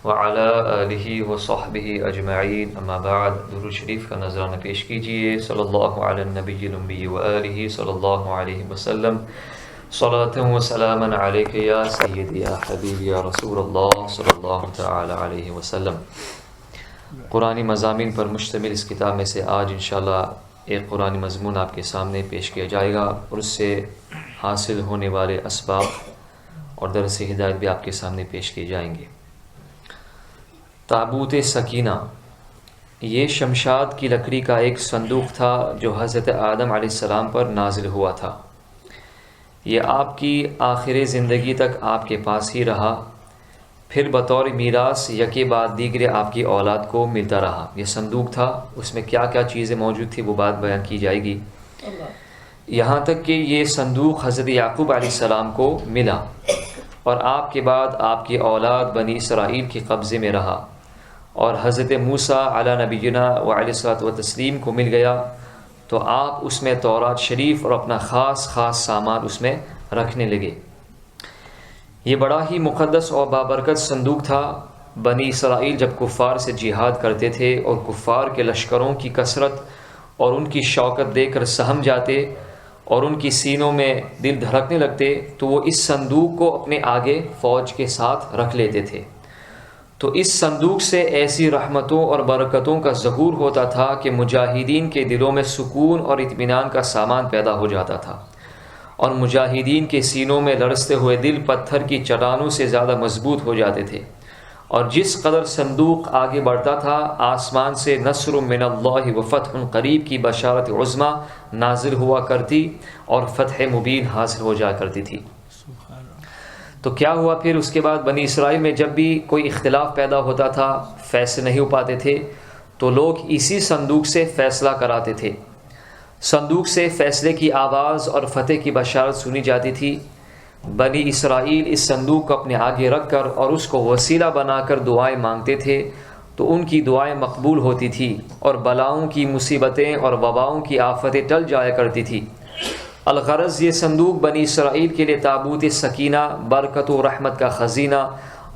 وعلى آلہ وصحبہ اجمعین، اما بعد، درود شریف کا نذرانہ پیش کیجیے۔ صلی اللہ علی النبی الأمی وآلہ صلی اللہ علیہ وسلم، صلاۃ و سلاما علیک یا سیدی یا حبیبی یا رسول اللہ صلی اللہ تعالی علیہ وسلم۔ قرآنی مضامین پر مشتمل اس کتاب میں سے آج انشاءاللہ ایک قرآنی مضمون آپ کے سامنے پیش کیا جائے گا اور اس سے حاصل ہونے والے اسباب اور درس ہدایت بھی آپ کے سامنے پیش کیے جائیں گے۔ تابوت سکینہ، یہ شمشاد کی لکڑی کا ایک صندوق تھا جو حضرت آدم علیہ السلام پر نازل ہوا تھا۔ یہ آپ کی آخر زندگی تک آپ کے پاس ہی رہا، پھر بطور میراث یکے بعد دیگر آپ کی اولاد کو ملتا رہا۔ یہ صندوق تھا، اس میں کیا کیا چیزیں موجود تھی وہ بات بیان کی جائے گی، یہاں تک کہ یہ صندوق حضرت یعقوب علیہ السلام کو ملا اور آپ کے بعد آپ کی اولاد بنی اسرائیل کے قبضے میں رہا، اور حضرت موسیٰ علی نبینا وعلیہ الصلوۃ والتسلیم کو مل گیا تو آپ اس میں تورات شریف اور اپنا خاص سامان اس میں رکھنے لگے۔ یہ بڑا ہی مقدس اور بابرکت صندوق تھا۔ بنی اسرائیل جب کفار سے جہاد کرتے تھے اور کفار کے لشکروں کی کثرت اور ان کی شوکت دیکھ کر سہم جاتے اور ان کی سینوں میں دل دھڑکنے لگتے تو وہ اس صندوق کو اپنے آگے فوج کے ساتھ رکھ لیتے تھے۔ تو اس صندوق سے ایسی رحمتوں اور برکتوں کا ظہور ہوتا تھا کہ مجاہدین کے دلوں میں سکون اور اطمینان کا سامان پیدا ہو جاتا تھا، اور مجاہدین کے سینوں میں لرزتے ہوئے دل پتھر کی چٹانوں سے زیادہ مضبوط ہو جاتے تھے۔ اور جس قدر صندوق آگے بڑھتا تھا، آسمان سے نصر من اللہ و فتح قریب کی بشارت عظمیٰ نازل ہوا کرتی اور فتح مبین حاصل ہو جا کرتی تھی۔ تو کیا ہوا پھر اس کے بعد؟ بنی اسرائیل میں جب بھی کوئی اختلاف پیدا ہوتا تھا، فیصلے نہیں ہو پاتے تھے، تو لوگ اسی صندوق سے فیصلہ کراتے تھے۔ صندوق سے فیصلے کی آواز اور فتح کی بشارت سنی جاتی تھی۔ بنی اسرائیل اس صندوق کو اپنے آگے رکھ کر اور اس کو وسیلہ بنا کر دعائیں مانگتے تھے تو ان کی دعائیں مقبول ہوتی تھی اور بلاؤں کی مصیبتیں اور وباؤں کی آفتیں ٹل جایا کرتی تھی۔ الغرض یہ صندوق بنی اسرائیل کے لیے تابوت سکینہ، برکت و رحمت کا خزینہ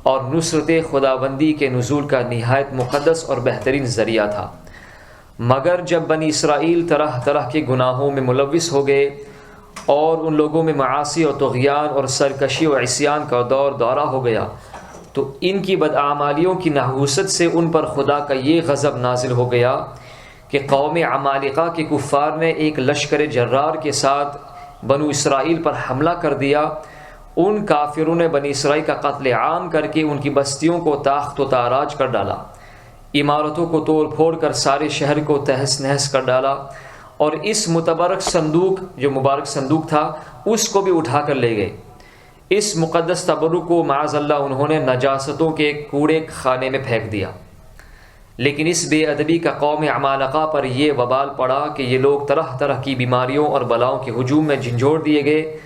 اور نصرت خداوندی کے نزول کا نہایت مقدس اور بہترین ذریعہ تھا۔ مگر جب بنی اسرائیل طرح طرح کے گناہوں میں ملوث ہو گئے اور ان لوگوں میں معاصی اور طغیان اور سرکشی و عصیان کا دورہ ہو گیا تو ان کی بدعمالیوں کی نحوست سے ان پر خدا کا یہ غضب نازل ہو گیا کہ قوم عمالقہ کے کفار نے ایک لشکر جرار کے ساتھ بنو اسرائیل پر حملہ کر دیا۔ ان کافروں نے بنی اسرائیل کا قتل عام کر کے ان کی بستیوں کو تاخت و تاراج کر ڈالا، عمارتوں کو توڑ پھوڑ کر سارے شہر کو تہس نہس کر ڈالا، اور اس متبرک صندوق جو مبارک صندوق تھا اس کو بھی اٹھا کر لے گئے۔ اس مقدس تبرک کو معاذ اللہ انہوں نے نجاستوں کے کوڑے خانے میں پھینک دیا۔ لیکن اس بے ادبی کا قوم عمالقہ پر یہ وبال پڑا کہ یہ لوگ طرح طرح کی بیماریوں اور بلاؤں کے ہجوم میں جھنجھوڑ دیے گئے۔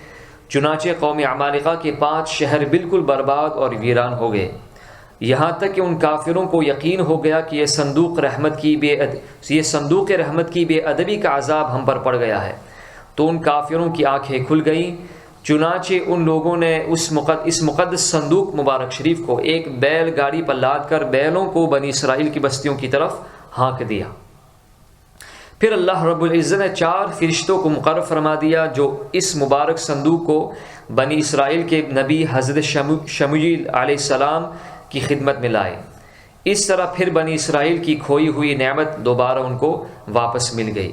چنانچہ قوم عمالقہ کے 5 شہر بالکل برباد اور ویران ہو گئے، یہاں تک کہ ان کافروں کو یقین ہو گیا کہ یہ صندوق رحمت کی بے ادبی کا عذاب ہم پر پڑ گیا ہے۔ تو ان کافروں کی آنکھیں کھل گئیں۔ چنانچہ ان لوگوں نے اس مقدس صندوق مبارک شریف کو ایک بیل گاڑی پر لاد کر بیلوں کو بنی اسرائیل کی بستیوں کی طرف ہانک دیا۔ پھر اللہ رب العزت نے 4 فرشتوں کو مقرر فرما دیا جو اس مبارک صندوق کو بنی اسرائیل کے نبی حضرت شموئیل علیہ السلام کی خدمت میں لائے۔ اس طرح پھر بنی اسرائیل کی کھوئی ہوئی نعمت دوبارہ ان کو واپس مل گئی،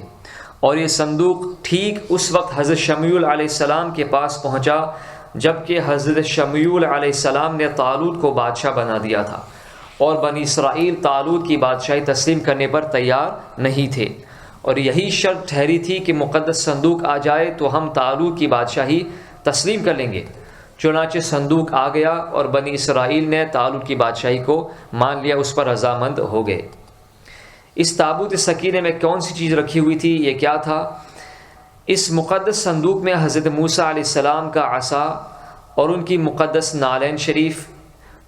اور یہ صندوق ٹھیک اس وقت حضرت شموئیل علیہ السلام کے پاس پہنچا جبکہ حضرت شموئیل علیہ السلام نے طالوت کو بادشاہ بنا دیا تھا، اور بنی اسرائیل طالوت کی بادشاہی تسلیم کرنے پر تیار نہیں تھے، اور یہی شرط ٹھہری تھی کہ مقدس صندوق آ جائے تو ہم طالوت کی بادشاہی تسلیم کر لیں گے۔ چنانچہ صندوق آ گیا اور بنی اسرائیل نے طالوت کی بادشاہی کو مان لیا، اس پر رضامند ہو گئے۔ اس تابوت سکینہ میں کون سی چیز رکھی ہوئی تھی؟ یہ کیا تھا؟ اس مقدس صندوق میں حضرت موسیٰ علیہ السلام کا عصا اور ان کی مقدس نالین شریف،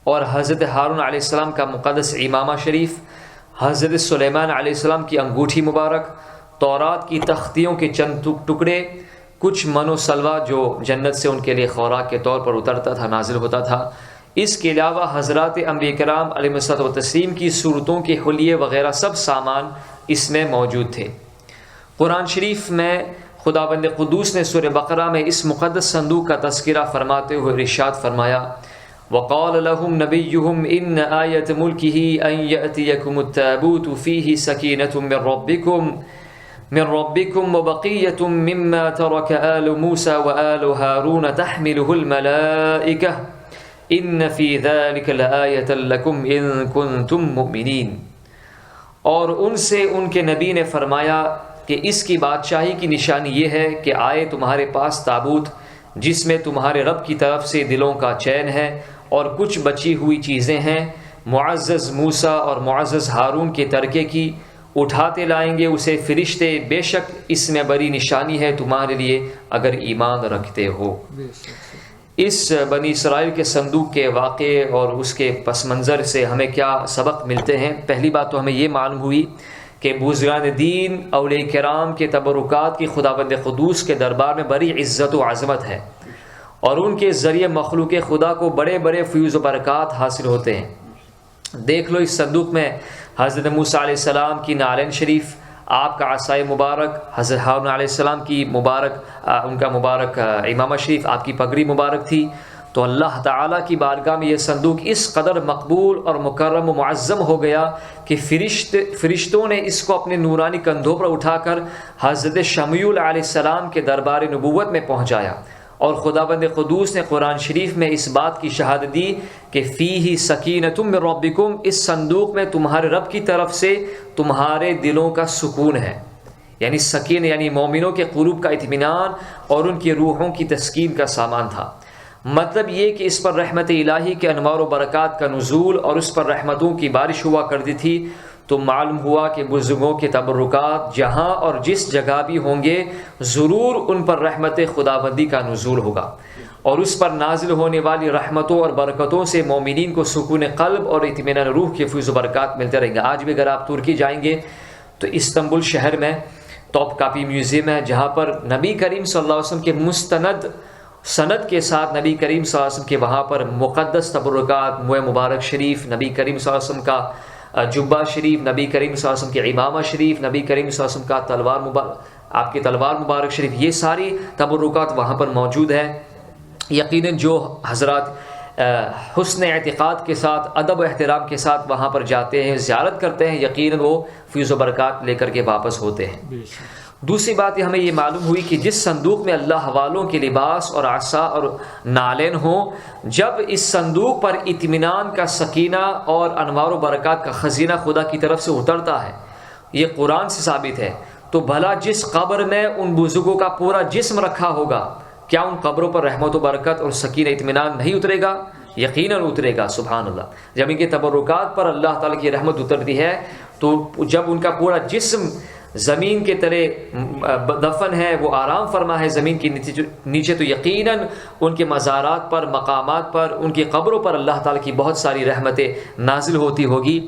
اور حضرت ہارون علیہ السلام کا مقدس امامہ شریف، حضرت سلیمان علیہ السلام کی انگوٹھی مبارک، تورات کی تختیوں کے چند ٹکڑے، کچھ من و سلوہ جو جنت سے ان کے لیے خوراک کے طور پر اترتا تھا، نازل ہوتا تھا، اس کے علاوہ حضرات انبیاء کرام علیہ الصلوۃ والتسلیم کی صورتوں کے حلیے وغیرہ سب سامان اس میں موجود تھے۔ قرآن شریف میں خداوند قدوس نے سورہ بقرہ میں اس مقدس صندوق کا تذکرہ فرماتے ہوئے ارشاد فرمایا، وقال لهم نبيهم إن آية ملكه أن يأتيكم التابوت فيه سكينة من ربكم وبقية مما ترك آل موسى وآل هارون تحمله الملائكة إن في ذلك لآية لكم إن كنتم مؤمنين۔ اور ان سے ان کے نبی نے فرمایا کہ اس کی بادشاہی کی نشانی یہ ہے کہ آئے تمہارے پاس تابوت جس میں تمہارے رب کی طرف سے دلوں کا چین ہے اور کچھ بچی ہوئی چیزیں ہیں، معزز موسیٰ اور معزز ہارون کے ترکے کی، اٹھاتے لائیں گے اسے فرشتے، بے شک اس میں بڑی نشانی ہے تمہارے لیے اگر ایمان رکھتے ہو۔ اس بنی اسرائیل کے صندوق کے واقعے اور اس کے پس منظر سے ہمیں کیا سبق ملتے ہیں؟ پہلی بات تو ہمیں یہ معلوم ہوئی کہ بزرگان دین اولیاء کرام کے تبرکات کی خداوند قدوس کے دربار میں بڑی عزت و عظمت ہے، اور ان کے ذریعے مخلوق خدا کو بڑے بڑے فیوز و برکات حاصل ہوتے ہیں۔ دیکھ لو اس صندوق میں حضرت موسیٰ علیہ السلام کی نالین شریف، آپ کا عصائے مبارک، حضرت ہارون علیہ السلام کی ان کا مبارک امامہ شریف، آپ کی پگڑی مبارک تھی۔ تو اللہ تعالیٰ کی بارگاہ میں یہ صندوق اس قدر مقبول اور مکرم و معظم ہو گیا کہ فرشتوں نے اس کو اپنے نورانی کندھوں پر اٹھا کر حضرت شمیع علیہ السلام کے دربار نبوت میں پہنچایا، اور خداوند قدوس نے قرآن شریف میں اس بات کی شہادت دی کہ فیہ سکینۃ من ربکم، اس صندوق میں تمہارے رب کی طرف سے تمہارے دلوں کا سکون ہے، یعنی سکین یعنی مومنوں کے قلوب کا اطمینان اور ان کی روحوں کی تسکین کا سامان تھا۔ مطلب یہ کہ اس پر رحمت الہی کے انوار و برکات کا نزول اور اس پر رحمتوں کی بارش ہوا کرتی تھی۔ تو معلوم ہوا کہ بزرگوں کے تبرکات جہاں اور جس جگہ بھی ہوں گے ضرور ان پر رحمت خداوندی کا نزول ہوگا، اور اس پر نازل ہونے والی رحمتوں اور برکتوں سے مومنین کو سکون قلب اور اطمینان روح کے فیض و برکات ملتے رہیں گے۔ آج بھی اگر آپ ترکی جائیں گے تو استنبول شہر میں توپ کاپی میوزیم ہے، جہاں پر نبی کریم صلی اللہ علیہ وسلم کے مستند سند کے ساتھ نبی کریم صلی اللہ علیہ وسلم کے وہاں پر مقدس تبرکات، موئے مبارک شریف، نبی کریم صلی اللہ علیہ وسلم کا جبہ شریف، نبی کریم صلی اللہ علیہ وسلم کی امامہ شریف، نبی کریم صلی اللہ علیہ وسلم کا تلوار مبارک، آپ کی تلوار مبارک شریف، یہ ساری تبرکات وہاں پر موجود ہے۔ یقیناً جو حضرات حسن اعتقاد کے ساتھ، ادب و احترام کے ساتھ وہاں پر جاتے ہیں، زیارت کرتے ہیں، یقیناً وہ فیض و برکات لے کر کے واپس ہوتے ہیں۔ دوسری بات ہمیں یہ معلوم ہوئی کہ جس صندوق میں اللہ والوں کے لباس اور عصا اور نالین ہوں، جب اس صندوق پر اطمینان کا سکینہ اور انوار و برکات کا خزینہ خدا کی طرف سے اترتا ہے، یہ قرآن سے ثابت ہے، تو بھلا جس قبر میں ان بزرگوں کا پورا جسم رکھا ہوگا، کیا ان قبروں پر رحمت و برکت اور سکینہ اطمینان نہیں اترے گا؟ یقیناً اترے گا، سبحان اللہ۔ جب ان کے تبرکات پر اللہ تعالیٰ کی رحمت اترتی ہے تو جب ان کا پورا جسم زمین کے تلے دفن ہے، وہ آرام فرما ہے زمین کے نیچے، تو یقیناً ان کے مزارات پر، مقامات پر، ان کی قبروں پر اللہ تعالیٰ کی بہت ساری رحمتیں نازل ہوتی ہوگی۔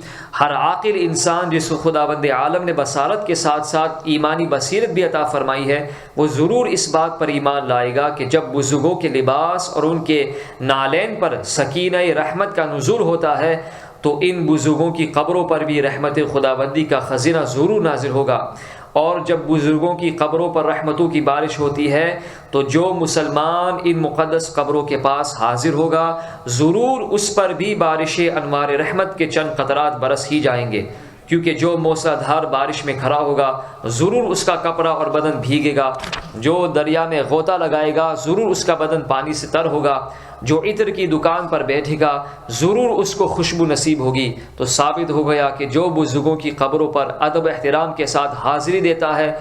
ہر عاقل انسان جس کو خداوند عالم نے بصارت کے ساتھ ساتھ ایمانی بصیرت بھی عطا فرمائی ہے، وہ ضرور اس بات پر ایمان لائے گا کہ جب بزرگوں کے لباس اور ان کے نالین پر سکینہ رحمت کا نزول ہوتا ہے تو ان بزرگوں کی قبروں پر بھی رحمت خداوندی کا خزینہ ضرور نازل ہوگا۔ اور جب بزرگوں کی قبروں پر رحمتوں کی بارش ہوتی ہے تو جو مسلمان ان مقدس قبروں کے پاس حاضر ہوگا ضرور اس پر بھی بارش انوار رحمت کے چند قطرات برس ہی جائیں گے، کیونکہ جو موسلادھار بارش میں کھڑا ہوگا ضرور اس کا کپڑا اور بدن بھیگے گا، جو دریا میں غوطہ لگائے گا ضرور اس کا بدن پانی سے تر ہوگا، جو عطر کی دکان پر بیٹھے گا ضرور اس کو خوشبو نصیب ہوگی۔ تو ثابت ہو گیا کہ جو بزرگوں کی قبروں پر ادب و احترام کے ساتھ حاضری دیتا ہے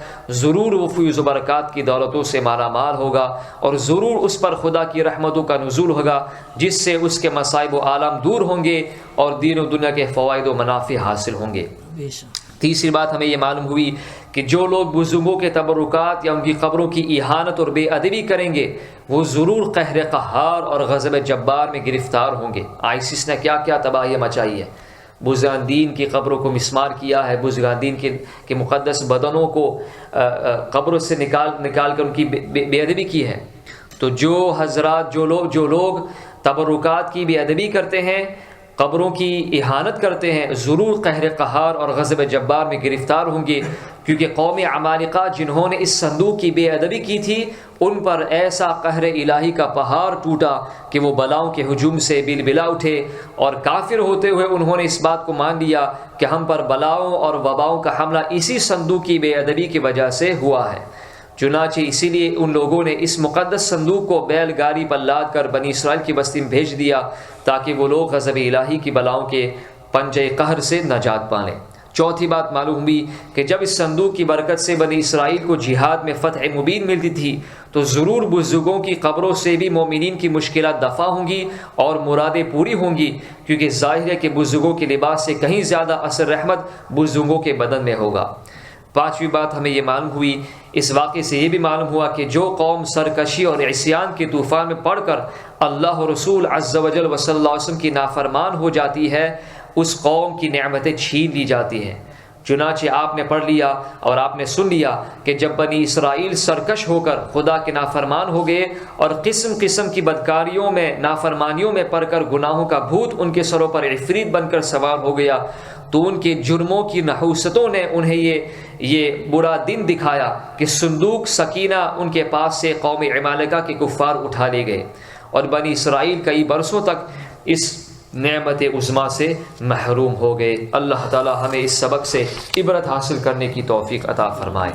ضرور وہ فیض و برکات کی دولتوں سے مالا مال ہوگا، اور ضرور اس پر خدا کی رحمتوں کا نزول ہوگا، جس سے اس کے مصائب و آلام دور ہوں گے اور دین و دنیا کے فوائد و منافع حاصل ہوں گے۔ تیسری بات ہمیں یہ معلوم ہوئی کہ جو لوگ بزرگوں کے تبرکات یا ان کی قبروں کی اہانت اور بے ادبی کریں گے وہ ضرور قہر قہار اور غضب جبار میں گرفتار ہوں گے۔ آئسس نے کیا کیا تباہی مچائی ہے، بزرگان دین کی قبروں کو مسمار کیا ہے، بزرگان دین کے مقدس بدنوں کو قبروں سے نکال کر ان کی بے ادبی کی ہے۔ تو جو حضرات جو لوگ تبرکات کی بے ادبی کرتے ہیں، قبروں کی اہانت کرتے ہیں، ضرور قہر قہار اور غضب جبار میں گرفتار ہوں گے، کیونکہ قوم عمالقہ جنہوں نے اس صندوق کی بے ادبی کی تھی ان پر ایسا قہر الہی کا پہاڑ ٹوٹا کہ وہ بلاؤں کے ہجوم سے بلبلا اٹھے، اور کافر ہوتے ہوئے انہوں نے اس بات کو مان لیا کہ ہم پر بلاؤں اور وباؤں کا حملہ اسی صندوق کی بے ادبی کی وجہ سے ہوا ہے۔ چنانچہ اسی لیے ان لوگوں نے اس مقدس صندوق کو بیل گاڑی پر لاد کر بنی اسرائیل کی بستی میں بھیج دیا تاکہ وہ لوگ غضب الہی کی بلاؤں کے پنجے قہر سے نجات پا لیں۔ چوتھی بات معلوم ہوئی کہ جب اس صندوق کی برکت سے بنی اسرائیل کو جہاد میں فتح مبین ملتی تھی تو ضرور بزرگوں کی قبروں سے بھی مومنین کی مشکلات دفع ہوں گی اور مرادیں پوری ہوں گی، کیونکہ ظاہر ہے کہ بزرگوں کے لباس سے کہیں زیادہ اثر رحمت بزرگوں کے بدن میں ہوگا۔ پانچویں بات ہمیں یہ معلوم ہوئی، اس واقعے سے یہ بھی معلوم ہوا کہ جو قوم سرکشی اور عصیان کے طوفان میں پڑ کر اللہ و رسول عز و جل و صلی اللہ علیہ وسلم کی نافرمان ہو جاتی ہے اس قوم کی نعمتیں چھین لی جاتی ہیں۔ چنانچہ آپ نے پڑھ لیا اور آپ نے سن لیا کہ جب بنی اسرائیل سرکش ہو کر خدا کے نافرمان ہو گئے اور قسم قسم کی بدکاریوں میں نافرمانیوں میں پڑ کر گناہوں کا بھوت ان کے سروں پر عفریت بن کر سوار ہو گیا، تو ان کے جرموں کی نحوستوں نے انہیں یہ برا دن دکھایا کہ صندوق سکینہ ان کے پاس سے قوم عمالقہ کے کفار اٹھا لے گئے، اور بنی اسرائیل کئی برسوں تک اس نعمت عظمیٰ سے محروم ہو گئے۔ اللہ تعالی ہمیں اس سبق سے عبرت حاصل کرنے کی توفیق عطا فرمائے۔